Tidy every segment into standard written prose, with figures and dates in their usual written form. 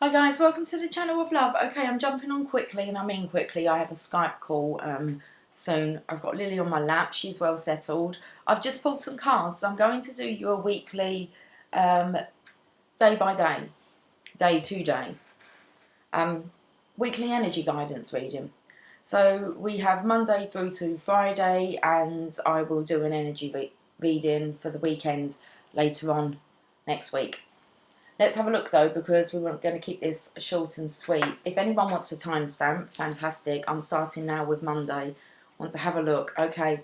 Hi guys, welcome to the channel of love. Okay, I'm jumping on quickly, and I mean quickly. I have a Skype call soon. I've got Lily on my lap. She's well settled. I've just pulled some cards. I'm going to do you a weekly, day by day, day to day, weekly energy guidance reading. So we have Monday through to Friday, and I will do an energy reading for the weekend later on next week. Let's have a look though, because we were going to keep this short and sweet. If anyone wants a timestamp, fantastic. I'm starting now with Monday. Want to have a look? Okay.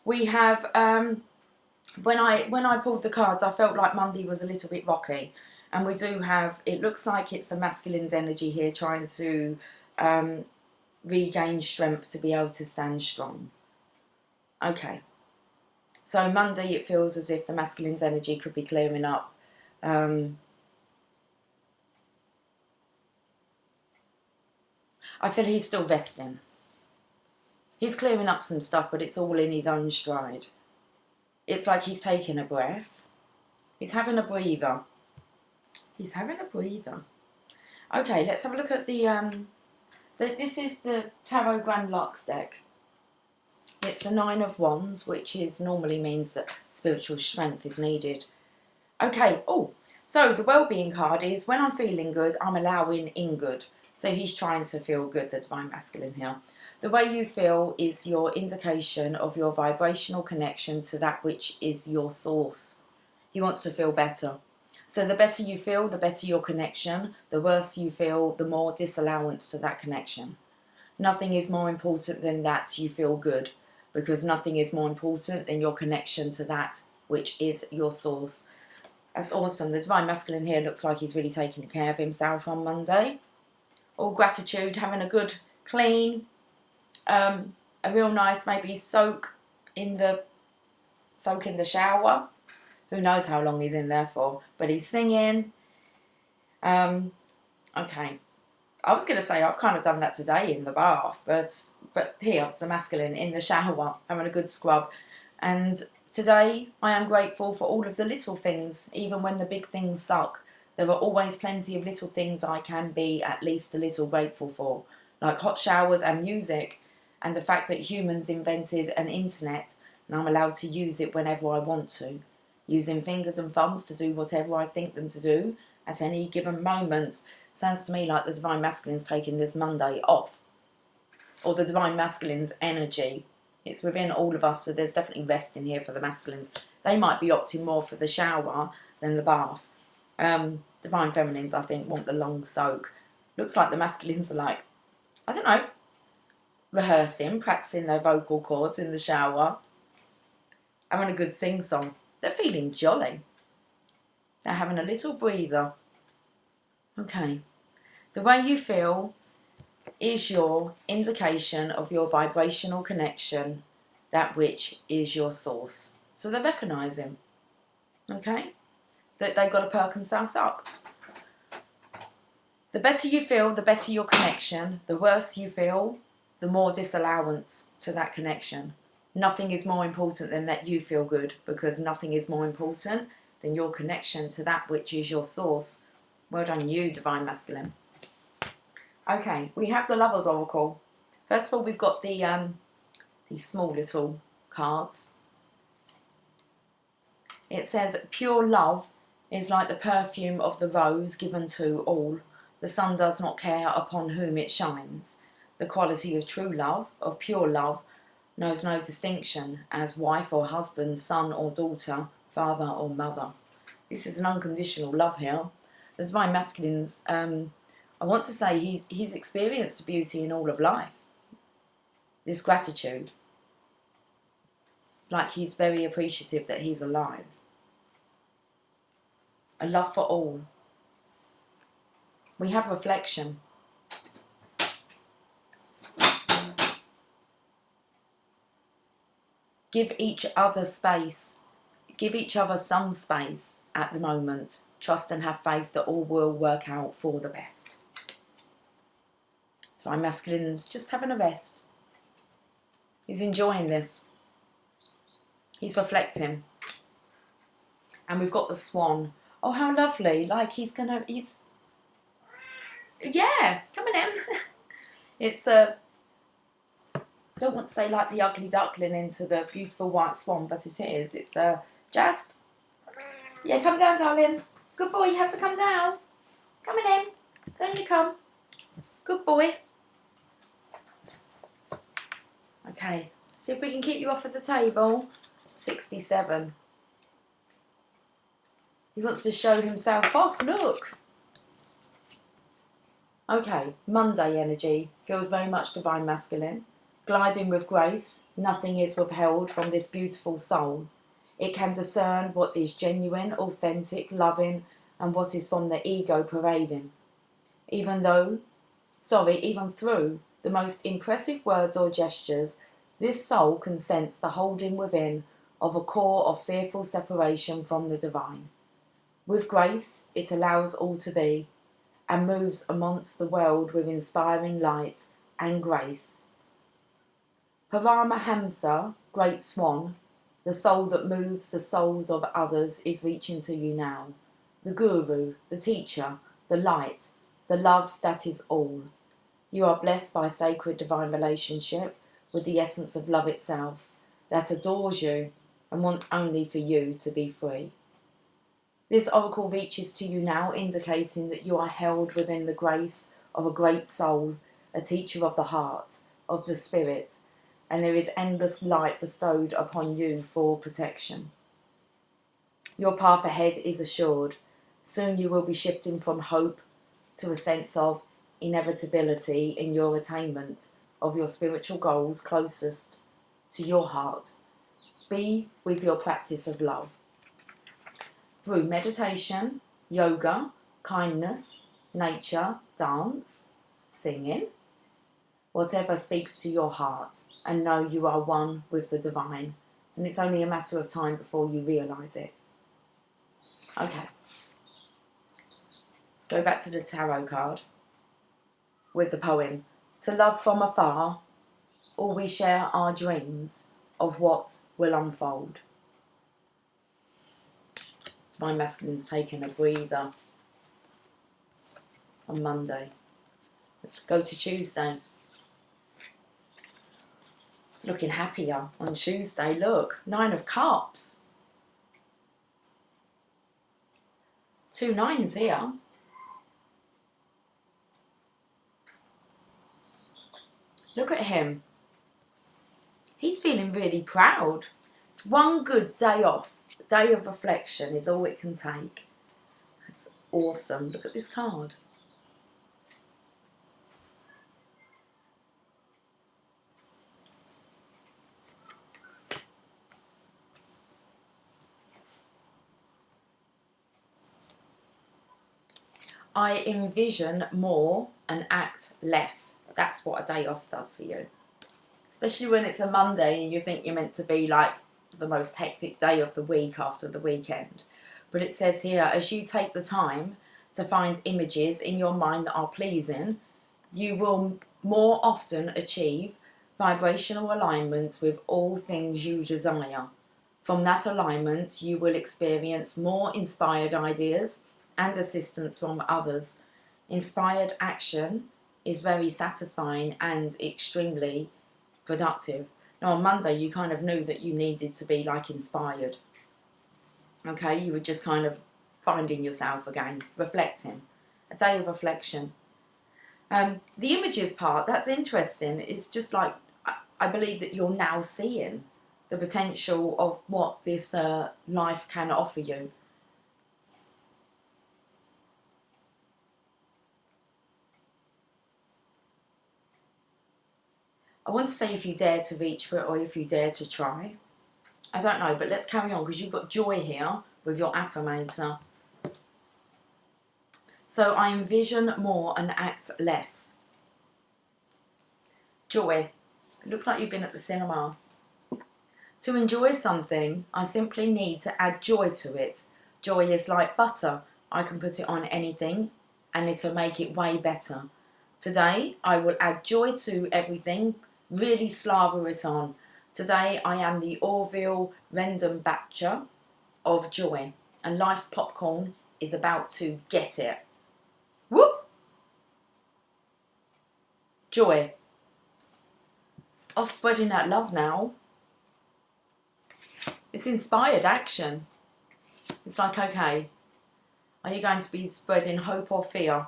We have when I pulled the cards, I felt like Monday was a little bit rocky, and we do have. It looks like it's a masculine's energy here, trying to regain strength to be able to stand strong. Okay. So Monday, it feels as if the masculine's energy could be clearing up. I feel he's still resting. He's clearing up some stuff, but it's all in his own stride. It's like he's taking a breath. He's having a breather. He's having a breather. Okay, let's have a look at this is the Tarot Grand Lux deck. It's the Nine of Wands, which normally means that spiritual strength is needed. Okay, so the well-being card is, when I'm feeling good, I'm allowing in good. So he's trying to feel good, the Divine Masculine here. The way you feel is your indication of your vibrational connection to that which is your source. He wants to feel better. So the better you feel, the better your connection. The worse you feel, the more disallowance to that connection. Nothing is more important than that you feel good, because nothing is more important than your connection to that which is your source. That's awesome. The Divine Masculine here looks like he's really taking care of himself on Monday. All gratitude, having a good clean, a real nice maybe soak in the shower. Who knows how long he's in there for, but he's singing. Okay, I was going to say I've kind of done that today in the bath, but here it's the masculine in the shower having a good scrub. And today I am grateful for all of the little things, even when the big things suck. There are always plenty of little things I can be at least a little grateful for, like hot showers and music, and the fact that humans invented an internet and I'm allowed to use it whenever I want to, using fingers and thumbs to do whatever I think them to do at any given moment. Sounds to me like the Divine Masculine's taking this Monday off, or the Divine Masculine's energy. It's within all of us, so there's definitely rest in here for the masculines. They might be opting more for the shower than the bath. Divine Feminines, I think, want the long soak. Looks like the masculines are like, I don't know, rehearsing, practicing their vocal cords in the shower, having a good sing-song. They're feeling jolly. They're having a little breather. Okay. The way you feel is your indication of your vibrational connection, that which is your source. So they're recognising, okay, that they've got to perk themselves up. The better you feel, the better your connection. The worse you feel, the more disallowance to that connection. Nothing is more important than that you feel good, because nothing is more important than your connection to that which is your source. Well done you, Divine Masculine. Okay, we have the Lovers Oracle. First of all, we've got these small little cards. It says, pure love is like the perfume of the rose given to all. The sun does not care upon whom it shines. The quality of true love, of pure love, knows no distinction as wife or husband, son or daughter, father or mother. This is an unconditional love here. The Divine Masculines, I want to say he's experienced beauty in all of life. This gratitude. It's like he's very appreciative that he's alive. A love for all. We have reflection. Give each other space. Give each other some space at the moment. Trust and have faith that all will work out for the best. Divine Masculine's just having a rest. He's enjoying this. He's reflecting. And we've got the Swan. Oh, how lovely. Like he's Yeah, coming in. It's a, don't want to say like the ugly duckling into the beautiful white swan, but it is. It's a Jasp. Yeah, come down, darling. Good boy, you have to come down. Coming in. Down you come. Good boy. Okay, see if we can keep you off of the table. 67. He wants to show himself off, look. Okay, Monday energy feels very much divine masculine. Gliding with grace, nothing is withheld from this beautiful soul. It can discern what is genuine, authentic, loving, and what is from the ego parading. Even through the most impressive words or gestures, this soul can sense the holding within of a core of fearful separation from the divine. With grace, it allows all to be, and moves amongst the world with inspiring light and grace. Paramahamsa, great swan, the soul that moves the souls of others, is reaching to you now. The guru, the teacher, the light, the love that is all. You are blessed by a sacred divine relationship with the essence of love itself, that adores you and wants only for you to be free. This oracle reaches to you now, indicating that you are held within the grace of a great soul, a teacher of the heart, of the spirit, and there is endless light bestowed upon you for protection. Your path ahead is assured. Soon you will be shifting from hope to a sense of inevitability in your attainment of your spiritual goals closest to your heart. Be with your practice of love. Through meditation, yoga, kindness, nature, dance, singing, whatever speaks to your heart, and know you are one with the divine, and it's only a matter of time before you realise it. Okay, let's go back to the tarot card with the poem. To love from afar, or we share our dreams of what will unfold. My masculine's taken a breather on Monday. Let's go to Tuesday. It's looking happier on Tuesday. Look, 9 of Cups. 2 9s here. Look at him. He's feeling really proud. One good day off, a day of reflection is all it can take. That's awesome. Look at this card. I envision more and act less. That's what a day off does for you. Especially when it's a Monday and you think you're meant to be like the most hectic day of the week after the weekend. But it says here, as you take the time to find images in your mind that are pleasing, you will more often achieve vibrational alignment with all things you desire. From that alignment, you will experience more inspired ideas and assistance from others. Inspired action is very satisfying and extremely productive. Now on Monday you kind of knew that you needed to be like inspired. Okay, you were just kind of finding yourself again, reflecting. A day of reflection. The images part, that's interesting. It's just like, I believe that you're now seeing the potential of what this life can offer you. I want to say if you dare to reach for it or if you dare to try. I don't know, but let's carry on because you've got joy here with your affirmator. So I envision more and act less. Joy. It looks like you've been at the cinema. To enjoy something, I simply need to add joy to it. Joy is like butter. I can put it on anything and it'll make it way better. Today, I will add joy to everything. Really slather it on. Today I am the Orville Rendon Batcher of joy, and life's popcorn is about to get it. Whoop! Joy of spreading that love now. It's inspired action. It's like, okay, are you going to be spreading hope or fear?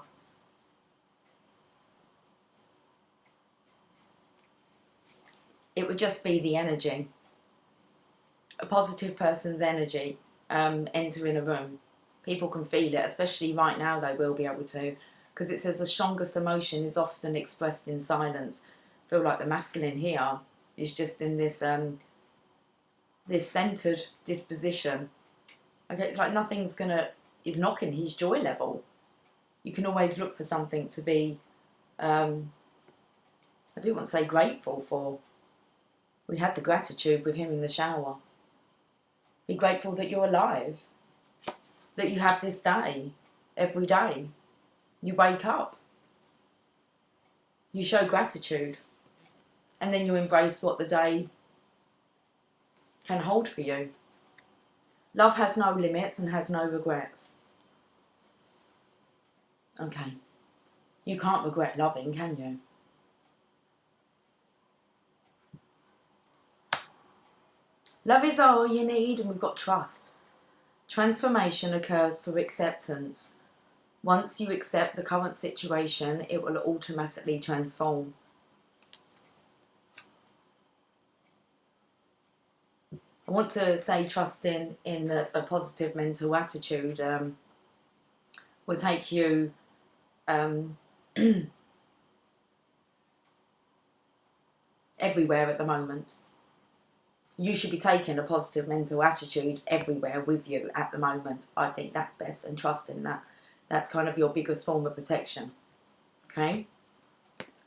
It would just be the energy. A positive person's energy entering a room. People can feel it, especially right now they will be able to, because it says the strongest emotion is often expressed in silence. I feel like the masculine here is just in this this centered disposition. Okay, it's like nothing's is knocking his joy level. You can always look for something to be I do want to say grateful for. We had the gratitude with him in the shower. Be grateful that you're alive, that you have this day, every day. You wake up, you show gratitude, and then you embrace what the day can hold for you. Love has no limits and has no regrets. Okay, you can't regret loving, can you? Love is all you need, and we've got trust. Transformation occurs through acceptance. Once you accept the current situation, it will automatically transform. I want to say trust in that a positive mental attitude will take you everywhere at the moment. You should be taking a positive mental attitude everywhere with you at the moment. I think that's best, and trust in that. That's kind of your biggest form of protection. Okay?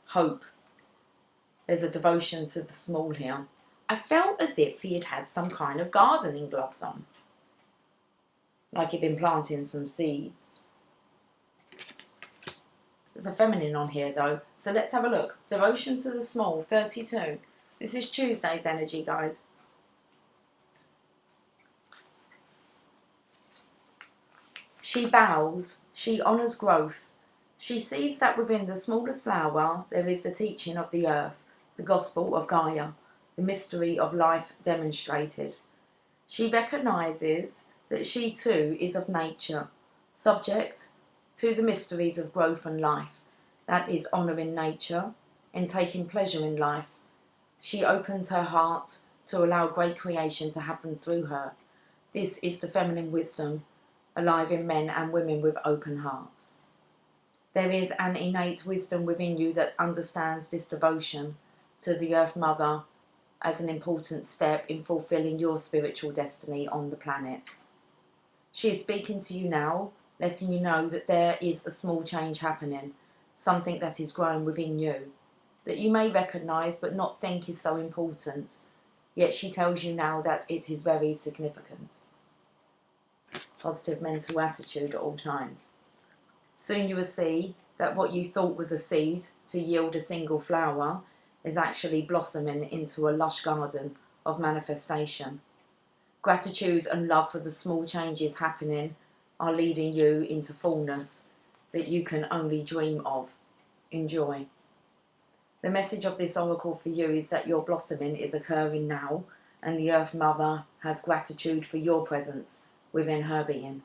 Hope. There's a devotion to the small here. I felt as if he had some kind of gardening gloves on. Like he'd been planting some seeds. There's a feminine on here though. So let's have a look. Devotion to the small, 32. This is Tuesday's energy, guys. She bows, she honours growth. She sees that within the smallest flower there is the teaching of the earth, the gospel of Gaia, the mystery of life demonstrated. She recognises that she too is of nature, subject to the mysteries of growth and life, that is honouring nature and taking pleasure in life. She opens her heart to allow great creation to happen through her. This is the feminine wisdom, alive in men and women with open hearts. There is an innate wisdom within you that understands this devotion to the Earth Mother as an important step in fulfilling your spiritual destiny on the planet. She is speaking to you now, letting you know that there is a small change happening, something that is growing within you, that you may recognise but not think is so important, yet she tells you now that it is very significant. Positive mental attitude at all times. Soon you will see that what you thought was a seed to yield a single flower is actually blossoming into a lush garden of manifestation. Gratitude and love for the small changes happening are leading you into fullness that you can only dream of. Enjoy. The message of this oracle for you is that your blossoming is occurring now, and the Earth Mother has gratitude for your presence within her being,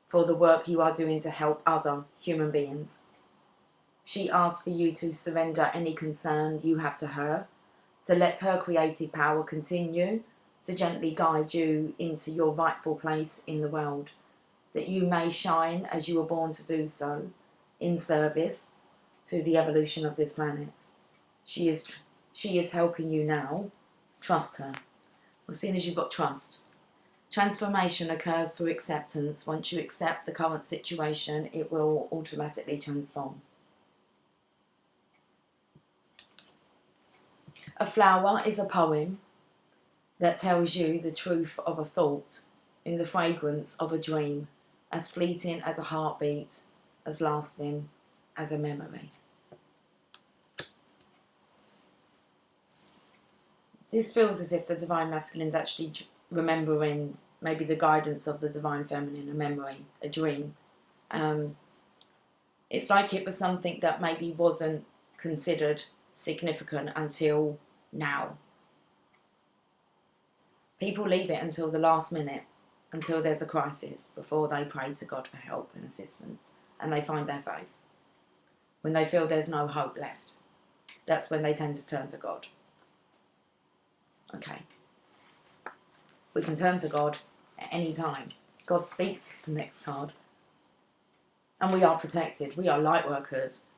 for the work you are doing to help other human beings. She asks for you to surrender any concern you have to her, to let her creative power continue to gently guide you into your rightful place in the world, that you may shine as you were born to do so, in service to the evolution of this planet. She is helping you now. Trust her. Well, seeing as you've got trust. Transformation occurs through acceptance. Once you accept the current situation, it will automatically transform. A flower is a poem that tells you the truth of a thought in the fragrance of a dream, as fleeting as a heartbeat, as lasting as a memory. This feels as if the Divine Masculine is actually remembering maybe the guidance of the Divine Feminine, a memory, a dream. It's like it was something that maybe wasn't considered significant until now. People leave it until the last minute, until there's a crisis, before they pray to God for help and assistance, and they find their faith. When they feel there's no hope left, that's when they tend to turn to God. Okay. We can turn to God at any time. God speaks is the next card. And we are protected. We are light workers.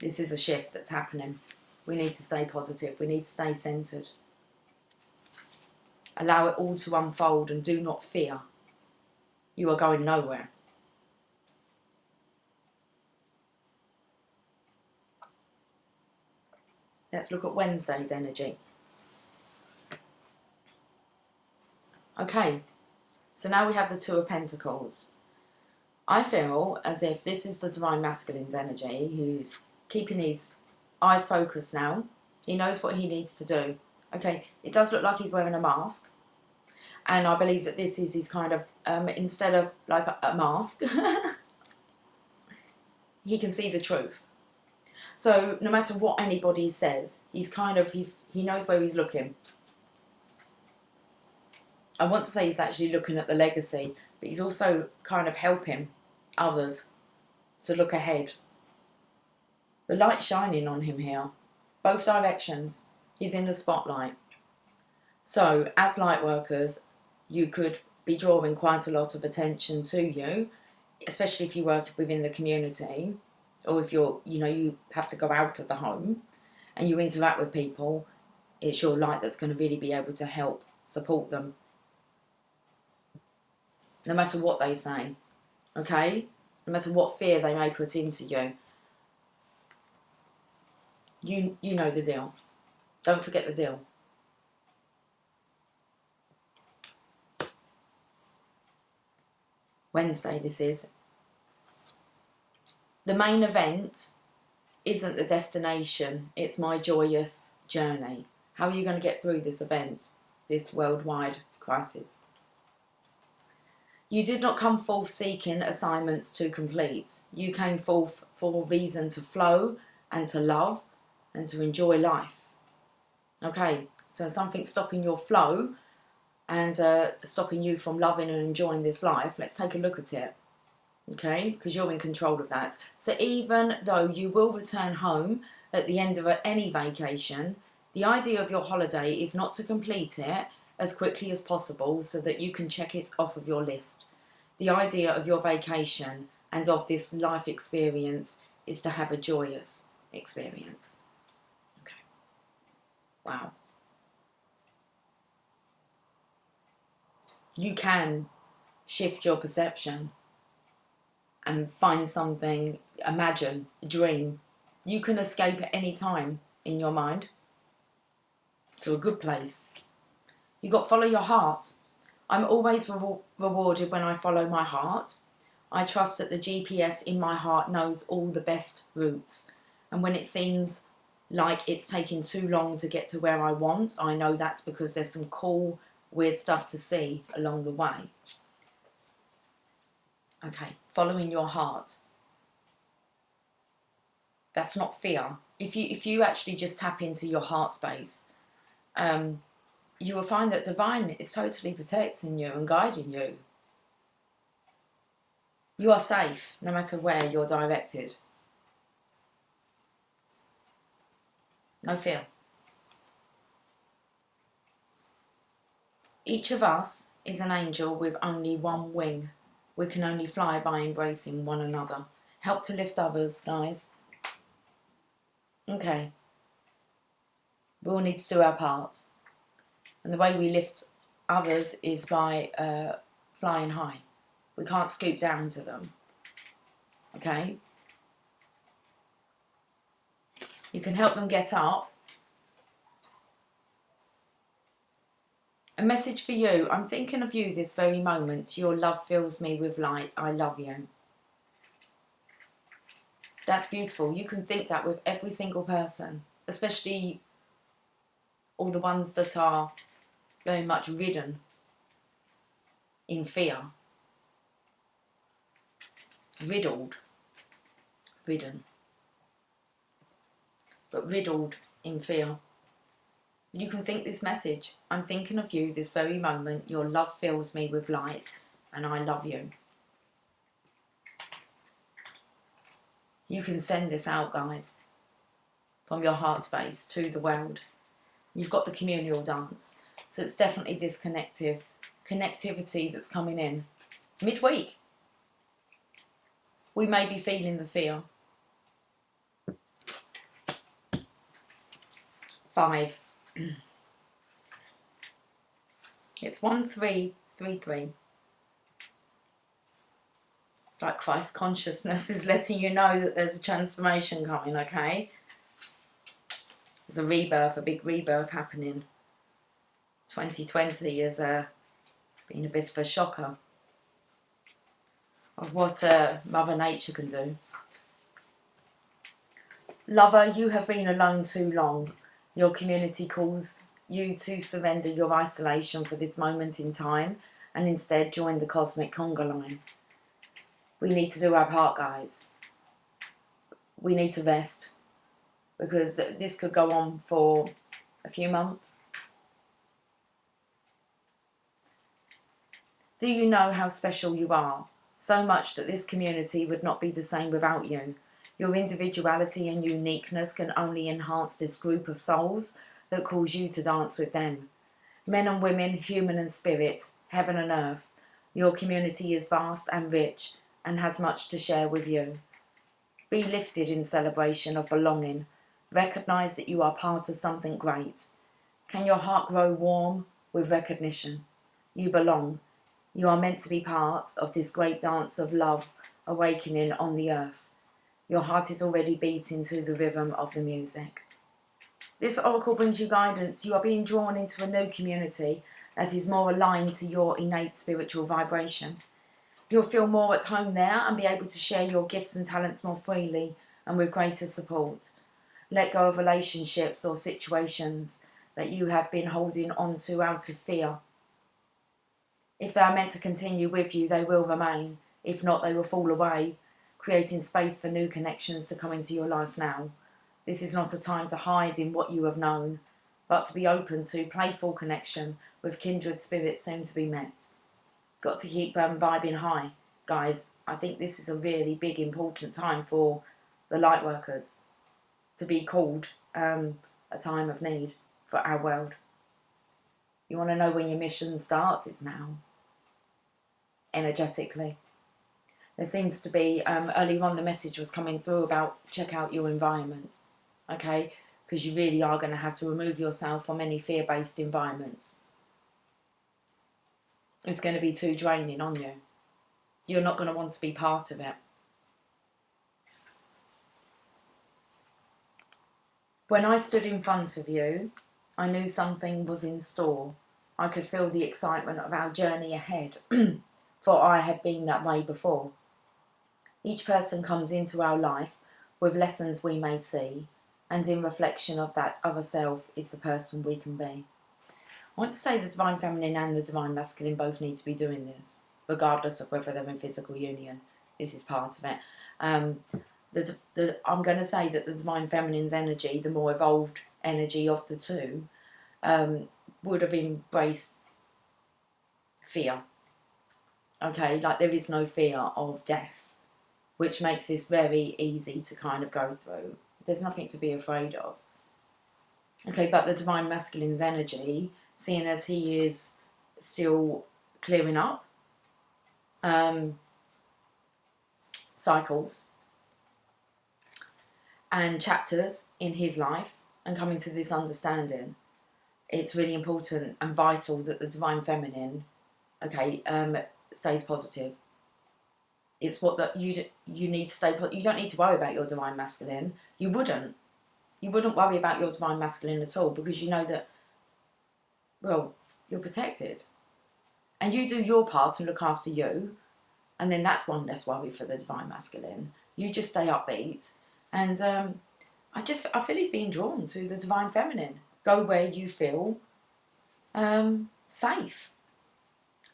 This is a shift that's happening. We need to stay positive. We need to stay centered. Allow it all to unfold and do not fear. You are going nowhere. Let's look at Wednesday's energy. Okay, so now we have the Two of Pentacles. I feel as if this is the Divine Masculine's energy, who's keeping his eyes focused now. He knows what he needs to do. Okay, it does look like he's wearing a mask. And I believe that this is his kind of, instead of like a mask, he can see the truth. So no matter what anybody says, he knows where he's looking. I want to say he's actually looking at the legacy, but he's also kind of helping others to look ahead. The light's shining on him here, both directions. He's in the spotlight. So as light workers, you could be drawing quite a lot of attention to you, especially if you work within the community, or if you have to go out of the home and you interact with people. It's your light that's going to really be able to help support them, no matter what they say, okay? No matter what fear they may put into you. You know the deal. Don't forget the deal. Wednesday this is. The main event isn't the destination, it's my joyous journey. How are you going to get through this event, this worldwide crisis? You did not come forth seeking assignments to complete. You came forth for a reason to flow and to love and to enjoy life. Okay, so something's stopping your flow and stopping you from loving and enjoying this life. Let's take a look at it. Okay, because you're in control of that. So even though you will return home at the end of any vacation, the idea of your holiday is not to complete it as quickly as possible so that you can check it off of your list. The idea of your vacation and of this life experience is to have a joyous experience. Okay. Wow. You can shift your perception and find something, imagine, dream. You can escape at any time in your mind to a good place. You got to follow your heart. I'm always rewarded when I follow my heart. I trust that the GPS in my heart knows all the best routes. And when it seems like it's taking too long to get to where I want, I know that's because there's some cool, weird stuff to see along the way. Okay, following your heart. That's not fear. If you actually just tap into your heart space, you will find that divine is totally protecting you and guiding you. You are safe no matter where you're directed. No fear. Each of us is an angel with only one wing. We can only fly by embracing one another. Help to lift others, guys. Okay. We all need to do our part. And the way we lift others is by flying high. We can't scoop down to them. Okay? You can help them get up. A message for you. I'm thinking of you this very moment. Your love fills me with light. I love you. That's beautiful. You can think that with every single person, especially all the ones that are very much ridden in fear. Riddled. Ridden. but riddled in fear. You can think this message: I'm thinking of you this very moment. Your love fills me with light, and I love you. You can send this out, guys, from your heart space to the world. You've got the communal dance. So it's definitely this connectivity that's coming in. Midweek, we may be feeling the fear. 5. It's 1333. It's like Christ consciousness is letting you know that there's a transformation coming, okay? There's a rebirth, a big rebirth happening. 2020 has been a bit of a shocker of what Mother Nature can do. Lover, you have been alone too long. Your community calls you to surrender your isolation for this moment in time and instead join the cosmic conga line. We need to do our part, guys. We need to rest, because this could go on for a few months. Do you know how special you are? So much that this community would not be the same without you. Your individuality and uniqueness can only enhance this group of souls that calls you to dance with them. Men and women, human and spirit, heaven and earth. Your community is vast and rich and has much to share with you. Be lifted in celebration of belonging. Recognise that you are part of something great. Can your heart grow warm with recognition? You belong. You are meant to be part of this great dance of love awakening on the earth. Your heart is already beating to the rhythm of the music. This oracle brings you guidance. You are being drawn into a new community that is more aligned to your innate spiritual vibration. You'll feel more at home there and be able to share your gifts and talents more freely and with greater support. Let go of relationships or situations that you have been holding on to out of fear. If they are meant to continue with you, they will remain. If not, they will fall away, creating space for new connections to come into your life now. This is not a time to hide in what you have known, but to be open to playful connection with kindred spirits soon to be met. Got to keep vibing high, guys. I think this is a really big, important time for the light workers to be called a time of need for our world. You want to know when your mission starts? It's now. Energetically. There seems to be, earlier on the message was coming through about check out your environment, okay? Because you really are going to have to remove yourself from any fear-based environments. It's going to be too draining on you. You're not going to want to be part of it. When I stood in front of you, I knew something was in store. I could feel the excitement of our journey ahead, for I had been that way before. Each person comes into our life with lessons we may see, and in reflection of that other self is the person we can be. I want to say the Divine Feminine and the Divine Masculine both need to be doing this, regardless of whether they're in physical union. This is part of it. I'm going to say that the Divine Feminine's energy, the more evolved energy of the two, would have embraced fear. Okay, like there is no fear of death, which makes this very easy to kind of go through. There's nothing to be afraid of. Okay, but the Divine Masculine's energy, seeing as he is still clearing up cycles and chapters in his life and coming to this understanding, it's really important and vital that the Divine Feminine, okay, stays positive. It's what that you need to stay positive. You don't need to worry about your Divine Masculine. You wouldn't worry about your Divine Masculine at all, because you know that, well, you're protected. And you do your part and look after you, and then that's one less worry for the Divine Masculine. You just stay upbeat, and I feel he's being drawn to the Divine Feminine. Go where you feel safe.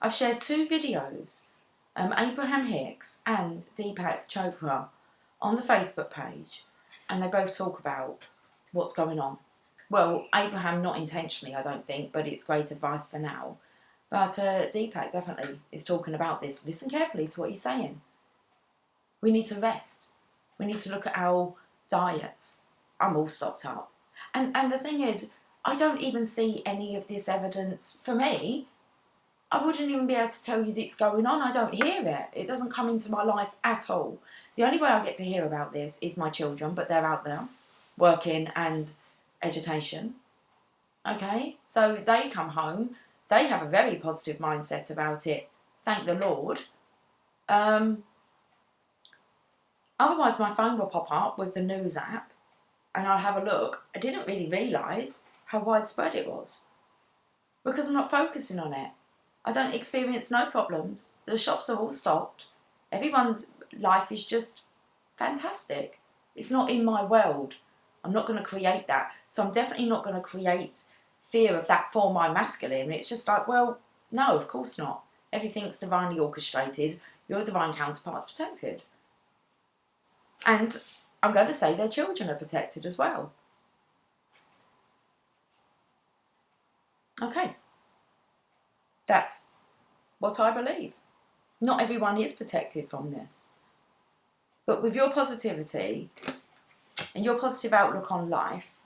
I've shared 2 videos, Abraham Hicks and Deepak Chopra, on the Facebook page, and they both talk about what's going on. Well, Abraham, not intentionally, I don't think, but it's great advice for now. But Deepak definitely is talking about this. Listen carefully to what he's saying. We need to rest. We need to look at our diets. I'm all stocked up. And the thing is, I don't even see any of this evidence. For me, I wouldn't even be able to tell you that it's going on. I don't hear it. It doesn't come into my life at all. The only way I get to hear about this is my children, but they're out there working and education. Okay? So they come home. They have a very positive mindset about it. Thank the Lord. Otherwise, my phone will pop up with the news app and I'll have a look. I didn't really realise how widespread it was because I'm not focusing on it. I don't experience no problems. The shops are all stocked. Everyone's life is just fantastic. It's not in my world. I'm not going to create that. So I'm definitely not going to create fear of that for my masculine. It's just like, well, no, of course not. Everything's divinely orchestrated. Your divine counterpart's protected. And I'm going to say their children are protected as well. Okay. That's what I believe. Not everyone is protected from this. But with your positivity and your positive outlook on life,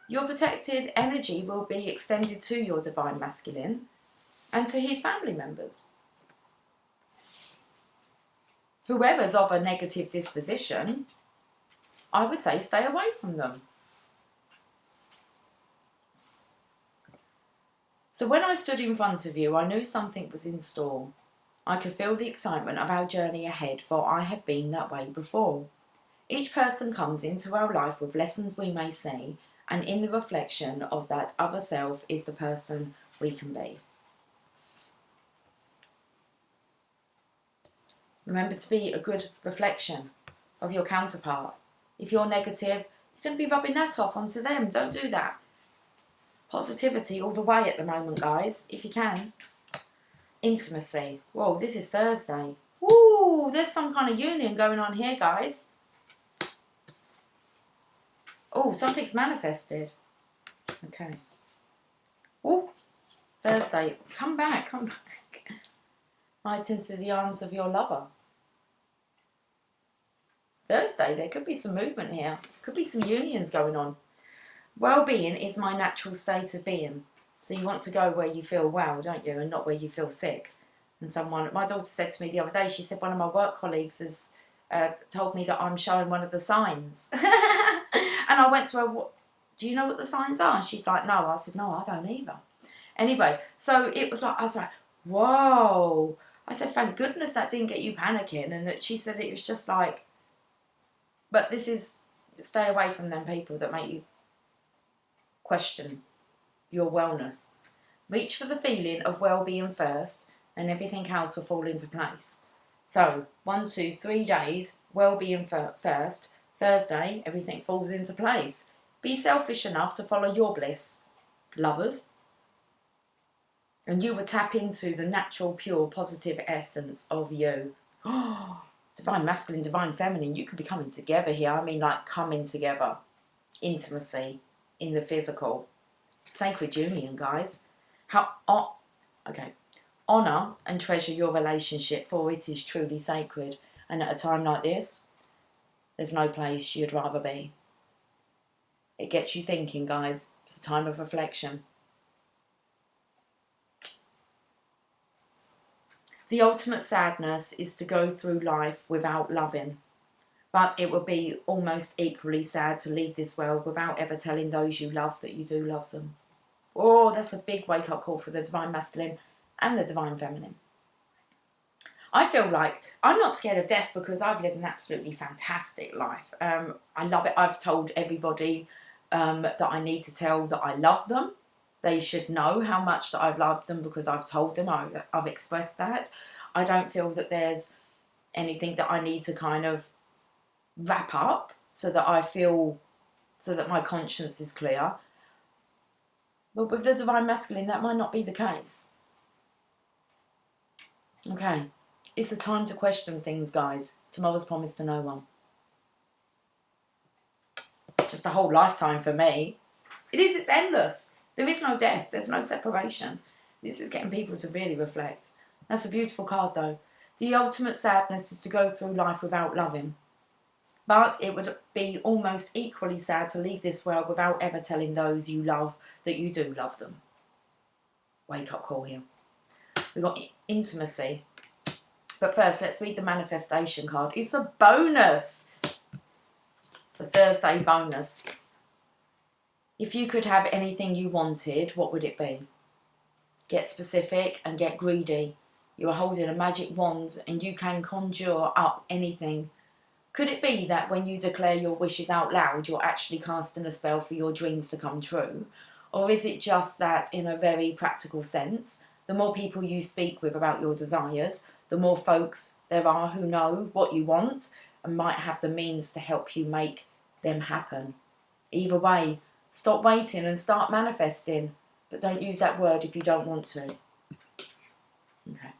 your protected energy will be extended to your divine masculine and to his family members. Whoever's of a negative disposition, I would say stay away from them. So when I stood in front of you, I knew something was in store. I could feel the excitement of our journey ahead, for I had been that way before. Each person comes into our life with lessons we may see, and in the reflection of that other self is the person we can be. Remember to be a good reflection of your counterpart. If you're negative, you're going to be rubbing that off onto them. Don't do that. Positivity all the way at the moment, guys, if you can. Intimacy. Whoa, this is Thursday. Woo, there's some kind of union going on here, guys. Oh, something's manifested. Okay. Oh, Thursday. Come back, come back. Right into the arms of your lover. Thursday, there could be some movement here. Could be some unions going on. Well-being is my natural state of being. So you want to go where you feel well, don't you? And not where you feel sick. And my daughter said to me the other day, she said one of my work colleagues has told me that I'm showing one of the signs. And I went to her, do you know what the signs are? And she's like, no. I said, no, I don't either. Anyway, so it was like, I was like, whoa. I said, thank goodness that didn't get you panicking. And that she said it was just like, but this is, stay away from them people that make you question your wellness. Reach for the feeling of well-being first and everything else will fall into place. So 1, 2, 3 days, well-being first. Thursday, everything falls into place. Be selfish enough to follow your bliss, lovers. And you will tap into the natural, pure, positive essence of you. Divine masculine, divine feminine, you could be coming together here. I mean, like coming together. Intimacy in the physical. Sacred union, guys. Okay. Honour and treasure your relationship, for it is truly sacred. And at a time like this, there's no place you'd rather be. It gets you thinking, guys. It's a time of reflection. The ultimate sadness is to go through life without loving. But it would be almost equally sad to leave this world without ever telling those you love that you do love them. Oh, that's a big wake-up call for the divine masculine and the divine feminine. I feel like I'm not scared of death because I've lived an absolutely fantastic life. I love it. I've told everybody that I need to tell that I love them. They should know how much that I've loved them because I've told them, I've expressed that. I don't feel that there's anything that I need to kind of wrap up so that I feel, so that my conscience is clear. But with the divine masculine, that might not be the case. Okay. It's a time to question things, guys. Tomorrow's promised to no one. Just just a whole lifetime for me. It is, it's endless. There is no death, there's no separation. This is getting people to really reflect. That's a beautiful card though. The ultimate sadness is to go through life without loving. But it would be almost equally sad to leave this world without ever telling those you love that you do love them. Wake up call here. We've got intimacy. But first, let's read the manifestation card. It's a bonus. It's a Thursday bonus. If you could have anything you wanted, what would it be? Get specific and get greedy. You are holding a magic wand and you can conjure up anything. Could it be that when you declare your wishes out loud, you're actually casting a spell for your dreams to come true? Or is it just that, in a very practical sense, the more people you speak with about your desires, the more folks there are who know what you want and might have the means to help you make them happen? Either way, stop waiting and start manifesting. But don't use that word if you don't want to. Okay.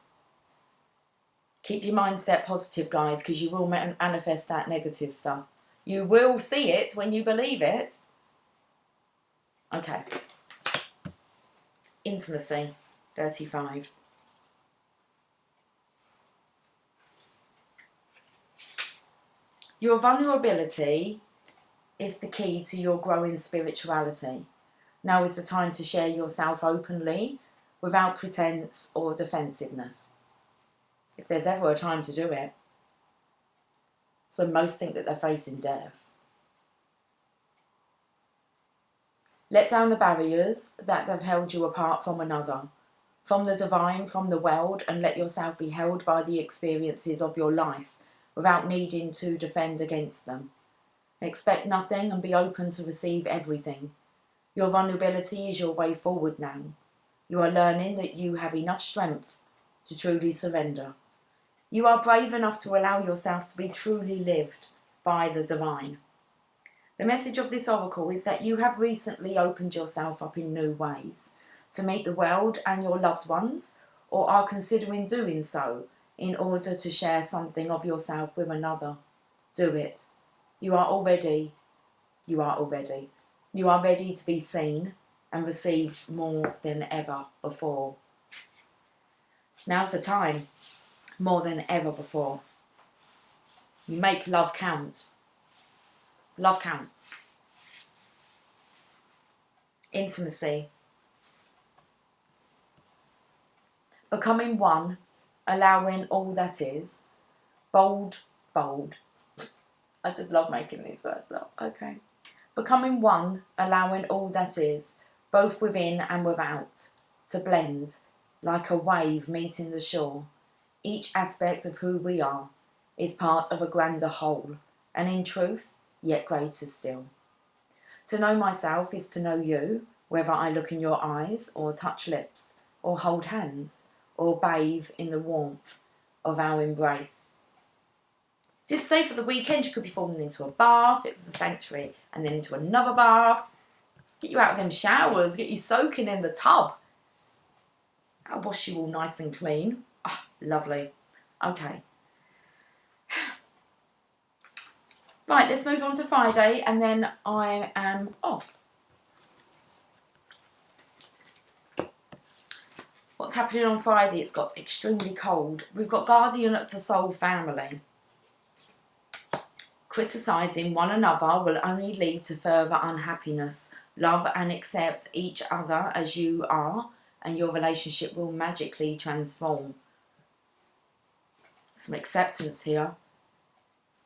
Keep your mindset positive, guys, because you will manifest that negative stuff. You will see it when you believe it. Okay. Intimacy, 35. Your vulnerability is the key to your growing spirituality. Now is the time to share yourself openly, without pretense or defensiveness. If there's ever a time to do it, it's when most think that they're facing death. Let down the barriers that have held you apart from another, from the divine, from the world, and let yourself be held by the experiences of your life without needing to defend against them. Expect nothing and be open to receive everything. Your vulnerability is your way forward now. You are learning that you have enough strength to truly surrender. You are brave enough to allow yourself to be truly lived by the divine. The message of this oracle is that you have recently opened yourself up in new ways to meet the world and your loved ones, or are considering doing so in order to share something of yourself with another. Do it. You are ready to be seen and receive more than ever before. Now's the time, more than ever before. You make love count. Love counts. Intimacy. Becoming one, allowing all that is. Bold. I just love making these words up. Okay. Becoming one, allowing all that is, both within and without, to blend, like a wave meeting the shore. Each aspect of who we are is part of a grander whole, and in truth, yet greater still. To know myself is to know you, whether I look in your eyes, or touch lips, or hold hands, or bathe in the warmth of our embrace. Did say for the weekend you could be falling into a bath, it was a sanctuary, and then into another bath. Get you out of them showers, get you soaking in the tub. I'll wash you all nice and clean. Oh, lovely. Okay. Right, let's move on to Friday, and then I am off. What's happening on Friday? It's got extremely cold. We've got Guardian of the Soul family. Criticising one another will only lead to further unhappiness. Love and accept each other as you are, and your relationship will magically transform. Some acceptance here.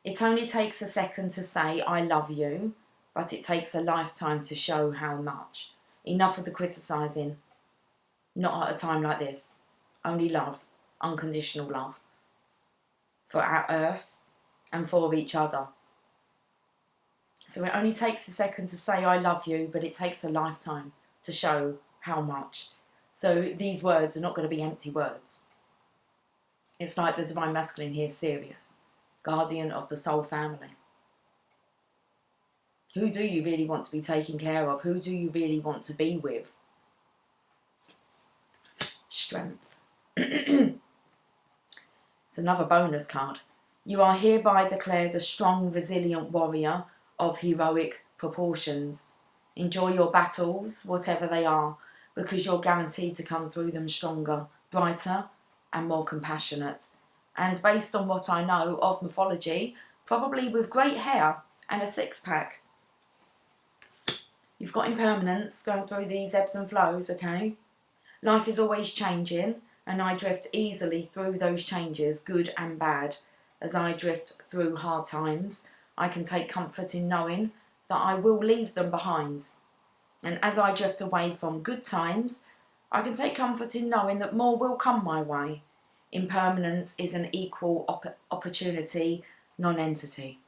It only takes a second to say, I love you, but it takes a lifetime to show how much. Enough of the criticising. Not at a time like this. Only love. Unconditional love. For our earth and for each other. So it only takes a second to say I love you, but it takes a lifetime to show how much. So these words are not going to be empty words. It's like the Divine Masculine here, serious. Guardian of the soul family. Who do you really want to be taking care of? Who do you really want to be with? Strength. It's another bonus card. You are hereby declared a strong, resilient warrior of heroic proportions. Enjoy your battles, whatever they are, because you're guaranteed to come through them stronger, brighter, and more compassionate. And based on what I know of mythology, probably with great hair and a six-pack. You've got impermanence going through these ebbs and flows, okay? Life is always changing, and I drift easily through those changes, good and bad. As I drift through hard times, I can take comfort in knowing that I will leave them behind. And as I drift away from good times, I can take comfort in knowing that more will come my way. Impermanence is an equal opportunity non-entity.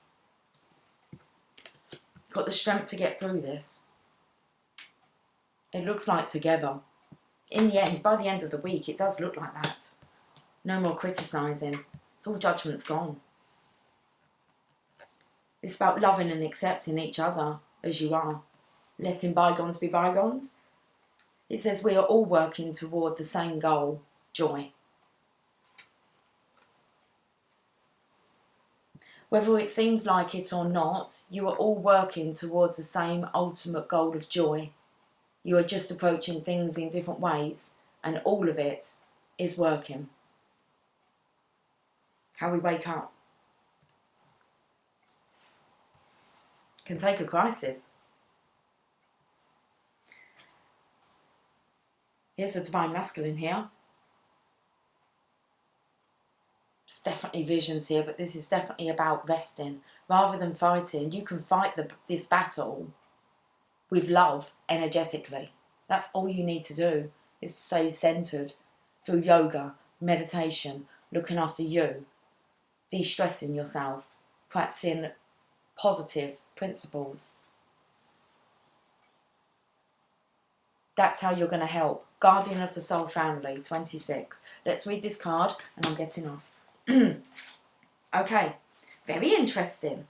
Got the strength to get through this. It looks like together. In the end, by the end of the week, it does look like that. No more criticising. It's all judgment's gone. It's about loving and accepting each other as you are. Letting bygones be bygones. It says we are all working toward the same goal, joy. Whether it seems like it or not, you are all working towards the same ultimate goal of joy. You are just approaching things in different ways, and all of it is working. How we wake up can take a crisis. Here's a divine masculine here. There's definitely visions here, but this is definitely about resting. Rather than fighting, you can fight this battle with love energetically. That's all you need to do, is to stay centered through yoga, meditation, looking after you, de-stressing yourself, practicing positive principles. That's how you're going to help. Guardian of the Soul Family, 26. Let's read this card and I'm getting off. Okay, very interesting.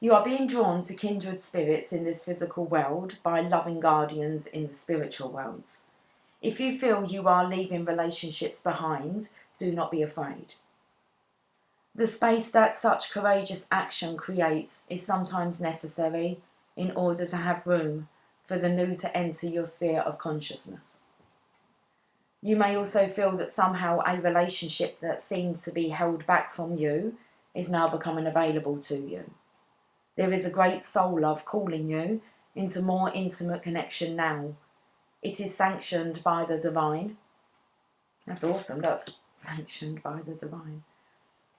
You are being drawn to kindred spirits in this physical world by loving guardians in the spiritual worlds. If you feel you are leaving relationships behind, do not be afraid. The space that such courageous action creates is sometimes necessary in order to have room for the new to enter your sphere of consciousness. You may also feel that somehow a relationship that seemed to be held back from you is now becoming available to you. There is a great soul love calling you into more intimate connection now. It is sanctioned by the divine. That's awesome, look. Sanctioned by the divine.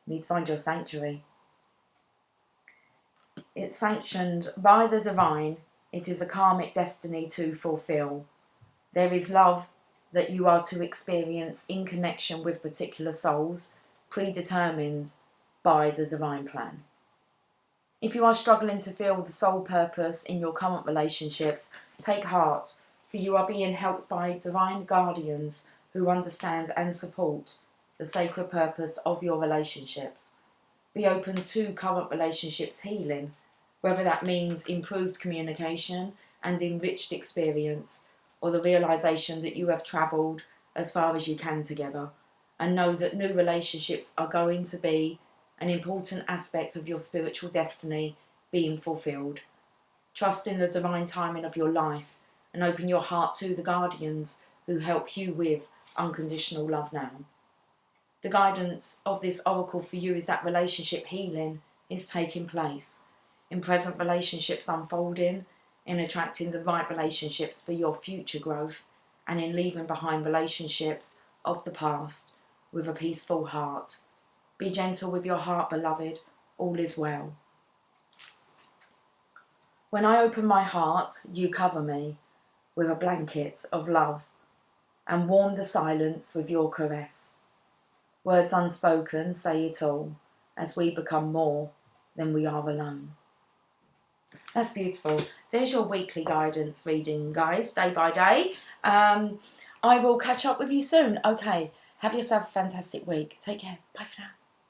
You need to find your sanctuary. It's sanctioned by the divine. It is a karmic destiny to fulfill. There is love that you are to experience in connection with particular souls, predetermined by the divine plan. If you are struggling to feel the soul purpose in your current relationships, take heart, for you are being helped by divine guardians who understand and support the sacred purpose of your relationships. Be open to current relationships healing, whether that means improved communication and enriched experience, or the realisation that you have travelled as far as you can together, and know that new relationships are going to be an important aspect of your spiritual destiny being fulfilled. Trust in the divine timing of your life and open your heart to the guardians who help you with unconditional love now. The guidance of this oracle for you is that relationship healing is taking place, in present relationships unfolding, in attracting the right relationships for your future growth, and in leaving behind relationships of the past with a peaceful heart. Be gentle with your heart, beloved. All is well. When I open my heart, you cover me with a blanket of love and warm the silence with your caress. Words unspoken say it all as we become more than we are alone. That's beautiful. There's your weekly guidance reading, guys, day by day. I will catch up with you soon. Okay, have yourself a fantastic week. Take care. Bye for now.